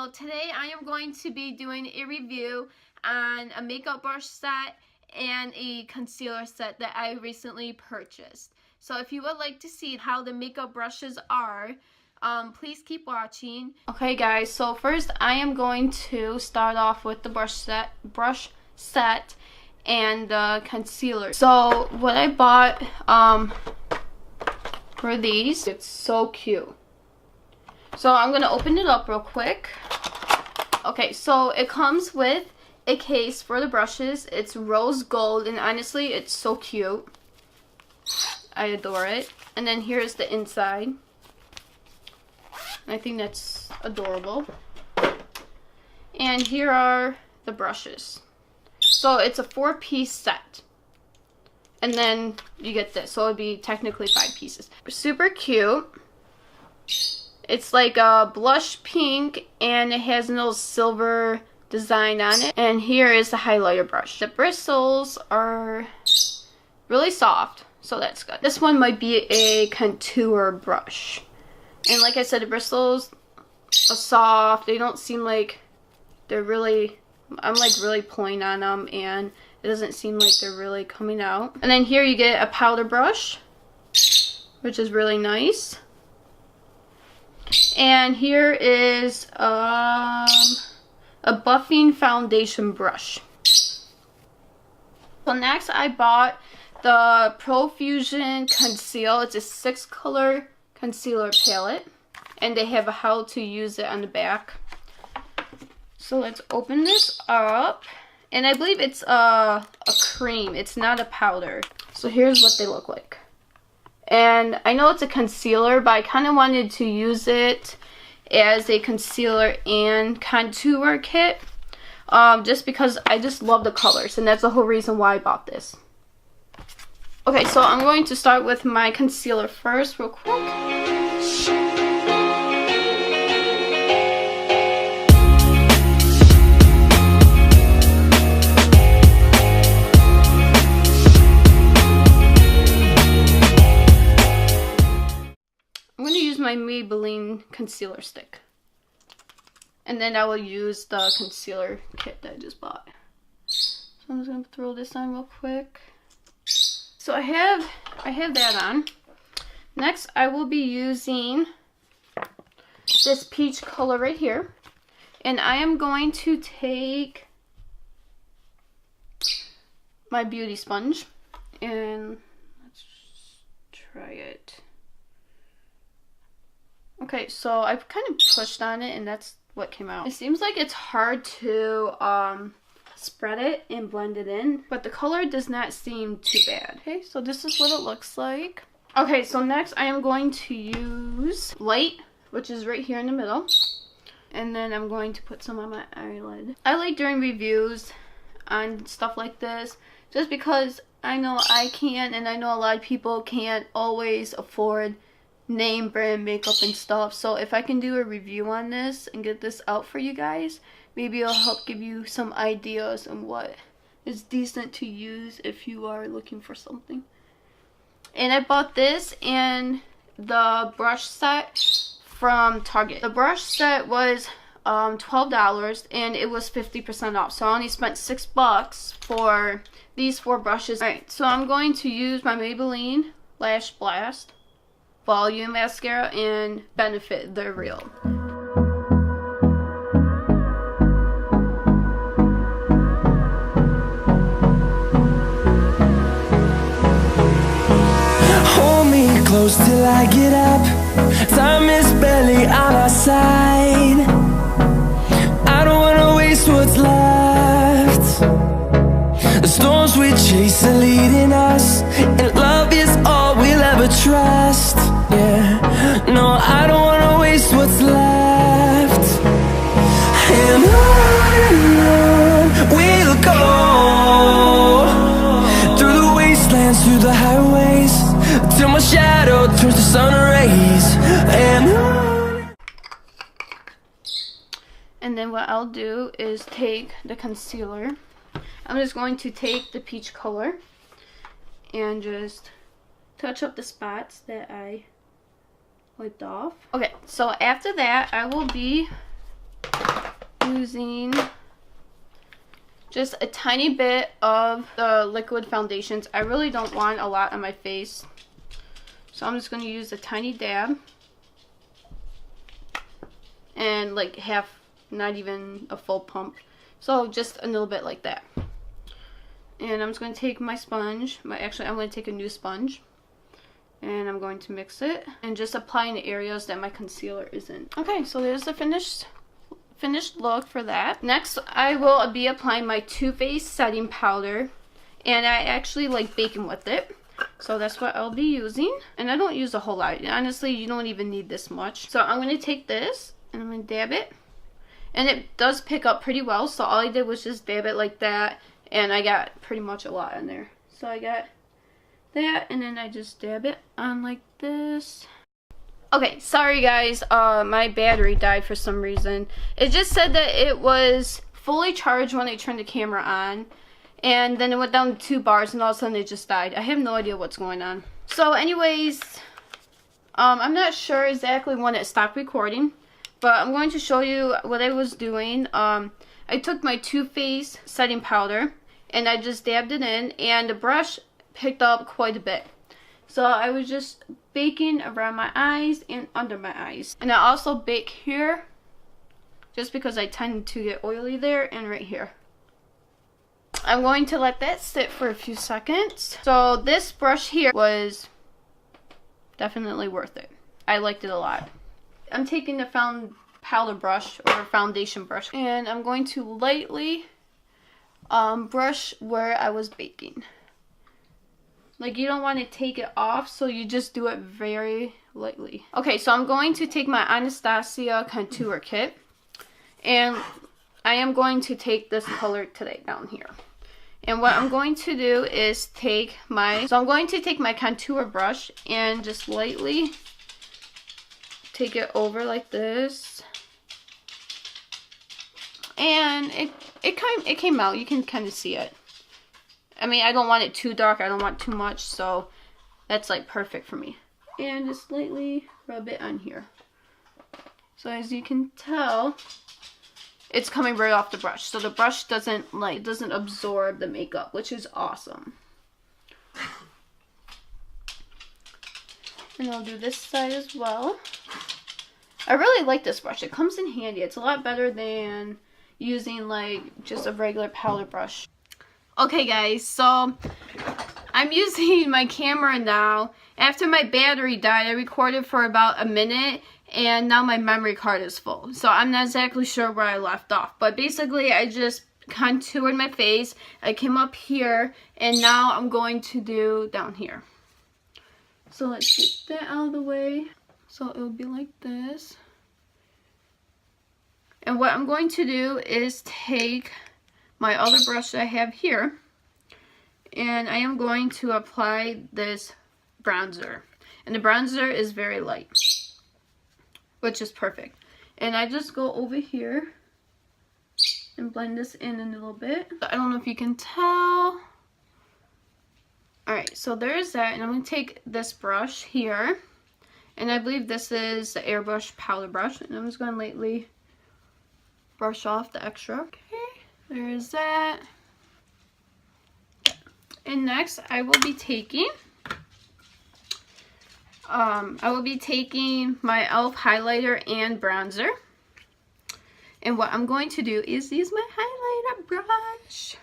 channel. Today I am going to be doing a review on a makeup brush set and a concealer set that I recently purchased. So if you would like to see how the makeup brushes are, please keep watching. Okay guys, so first I am going to start off with the brush set and the concealer. So what I bought for these, it's so cute. So I'm going to open it up real quick. Okay, so it comes with a case for the brushes. It's rose gold, and honestly, it's so cute. I adore it. And then here's the inside. I think that's adorable. And here are the brushes. So it's a 4-piece set. And then you get this. So it'd be technically 5 pieces. Super cute. It's like a blush pink, and it has a little silver design on it. And here is the highlighter brush. The bristles are really soft, so that's good. This one might be a contour brush. And like I said, the bristles are soft. They don't seem like they're really, I'm like really pulling on them, and it doesn't seem like they're really coming out. And then here you get a powder brush, which is really nice. And here is a buffing foundation brush. So next I bought the Profusion Conceal. It's a 6-color concealer palette, and they have a how to use it on the back. So let's open this up, and I believe it's a cream. It's not a powder. So here's what they look like. And I know it's a concealer, but I kind of wanted to use it as a concealer and contour kit. Just because I just love the colors, and that's the whole reason why I bought this. Okay, so I'm going to start with my concealer first real quick. I'm going to use my Maybelline concealer stick. And then I will use the concealer kit that I just bought. So I'm just going to throw this on real quick. So I have that on. Next I will be using this peach color right here. And I am going to take my beauty sponge. And let's try it. Okay, so I've kind of pushed on it, and that's what came out. It seems like it's hard to spread it and blend it in, but the color does not seem too bad. Okay, so this is what it looks like. Okay, so next I am going to use light, which is right here in the middle. And then I'm going to put some on my eyelid. I like doing reviews on stuff like this, just because I know I can't, and I know a lot of people can't always afford name brand makeup and stuff. So if I can do a review on this and get this out for you guys, maybe it'll help give you some ideas on what is decent to use if you are looking for something. And I bought this and the brush set from Target. The brush set was $12, and it was 50% off, so I only spent $6 for these 4 brushes. Alright, so I'm going to use my Maybelline Lash Blast Volume Mascara and Benefit the Real. Hold me close till I get up. Time is barely on our side. I don't wanna waste what's left. The storms we chase are leading us, and love is all we'll ever trust. Yeah, no, I don't wanna waste what's left. And on we'll go, through the wastelands, through the highways, till my shadow turns to sun rays. And then what I'll do is take the concealer. I'm just going to take the peach color and just touch up the spots that I wiped off. Okay, so after that I will be using just a tiny bit of the liquid foundations. I really don't want a lot on my face, so I'm just going to use a tiny dab. And like half, not even a full pump. So just a little bit like that. And I'm just going to take my sponge. Actually, I'm going to take a new sponge. And I'm going to mix it. And just apply in the areas that my concealer isn't. Okay, so there's the finished look for that. Next, I will be applying my Too Faced setting powder. And I actually like baking with it. So that's what I'll be using. And I don't use a whole lot. Honestly, you don't even need this much. So I'm going to take this and I'm going to dab it. And it does pick up pretty well. So all I did was just dab it like that. And I got pretty much a lot in there. So I got that, and then I just dab it on like this. Okay, sorry guys, my battery died for some reason. It just said that it was fully charged when I turned the camera on, and then it went down to 2 bars, and all of a sudden it just died. I have no idea what's going on. So anyways, I'm not sure exactly when it stopped recording, but I'm going to show you what I was doing. I took my Too Faced setting powder, and I just dabbed it in, and the brush picked up quite a bit. So I was just baking around my eyes and under my eyes. And I also bake here, just because I tend to get oily there, and right here. I'm going to let that sit for a few seconds. So this brush here was definitely worth it. I liked it a lot. I'm taking the powder brush, or foundation brush, and I'm going to lightly brush where I was baking. Like, you don't want to take it off, so you just do it very lightly. Okay, so I'm going to take my Anastasia contour kit, and I am going to take this color today down here. And what I'm going to do is take my contour brush and just lightly take it over like this. And it came out. You can kind of see it. I mean, I don't want it too dark. I don't want too much. So that's like perfect for me. And just lightly rub it on here. So as you can tell, it's coming right off the brush. So the brush doesn't absorb the makeup, which is awesome. And I'll do this side as well. I really like this brush. It comes in handy. It's a lot better than using like just a regular powder brush. Okay guys, so I'm using my camera now. After my battery died, I recorded for about a minute, and now my memory card is full. So I'm not exactly sure where I left off, but basically I just contoured my face. I came up here, and now I'm going to do down here. So let's get that out of the way. So it'll be like this. And what I'm going to do is take my other brush that I have here, and I am going to apply this bronzer. And the bronzer is very light, which is perfect. And I just go over here and blend this in a little bit. I don't know if you can tell. Alright, so there's that, and I'm going to take this brush here, and I believe this is the Airbrush Powder brush, and I'm just going to lightly brush off the extra. Okay, there's that. And next, I will be taking my e.l.f. highlighter and bronzer. And what I'm going to do is use my highlighter brush.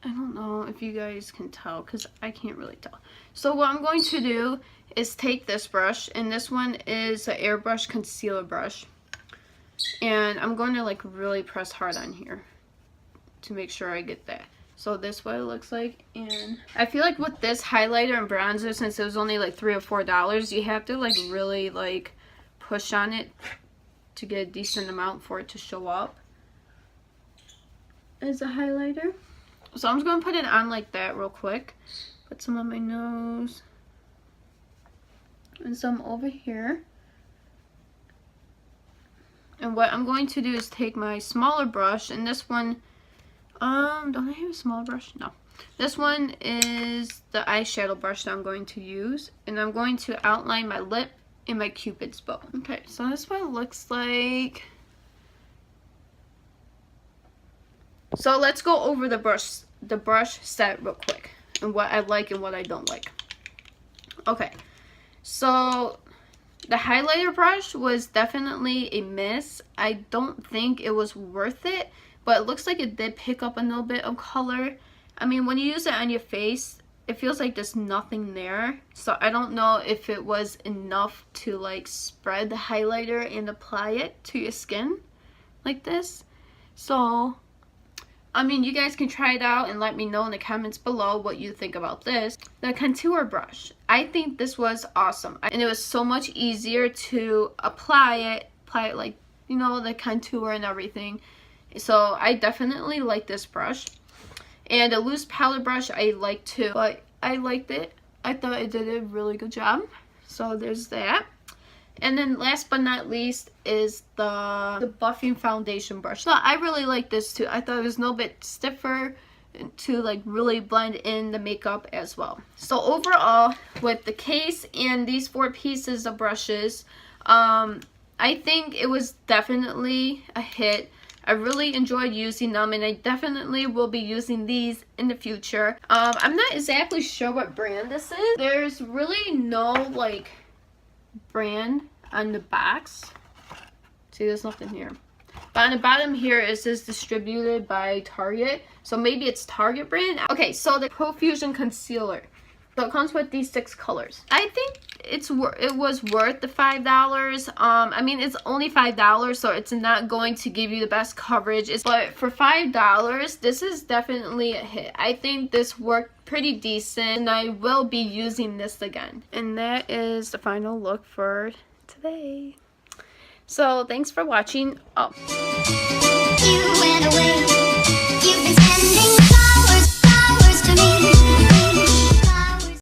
I don't know if you guys can tell, because I can't really tell. So what I'm going to do is take this brush, and this one is the Airbrush Concealer brush. And I'm going to like really press hard on here to make sure I get that. So this is what it looks like. And I feel like with this highlighter and bronzer, since it was only like $3 or $4, you have to like really like push on it to get a decent amount for it to show up as a highlighter. So I'm just going to put it on like that real quick. Put some on my nose. And some over here. And what I'm going to do is take my smaller brush, and this one, don't I have a small brush? No. This one is the eyeshadow brush that I'm going to use, and I'm going to outline my lip and my Cupid's bow. Okay, so that's what it looks like. So let's go over the brush set real quick and what I like and what I don't like. Okay, so the highlighter brush was definitely a miss. I don't think it was worth it, but it looks like it did pick up a little bit of color. I mean, when you use it on your face, it feels like there's nothing there. So I don't know if it was enough to like spread the highlighter and apply it to your skin like this. So I mean, you guys can try it out and let me know in the comments below what you think about this. The contour brush, I think this was awesome, and it was so much easier to apply it like, you know, the contour and everything. So I definitely like this brush. And a loose powder brush I like too, but I liked it. I thought it did a really good job. So there's that. And then last but not least is the buffing foundation brush. So I really like this too. I thought it was a little bit stiffer to like really blend in the makeup as well. So overall, with the case and these 4 pieces of brushes, I think it was definitely a hit. I really enjoyed using them, and I definitely will be using these in the future. I'm not exactly sure what brand this is. There's really no like brand on the box. See, there's nothing here, but on the bottom here it says distributed by Target, so maybe it's Target brand. Okay, so the Profusion Concealer, so it comes with these 6 colors. I think it was worth the $5. I mean, it's only $5, so it's not going to give you the best coverage, but for $5 this is definitely a hit. I think this worked pretty decent, and I will be using this again. And that is the final look for today. So thanks for watching. Oh, you went away.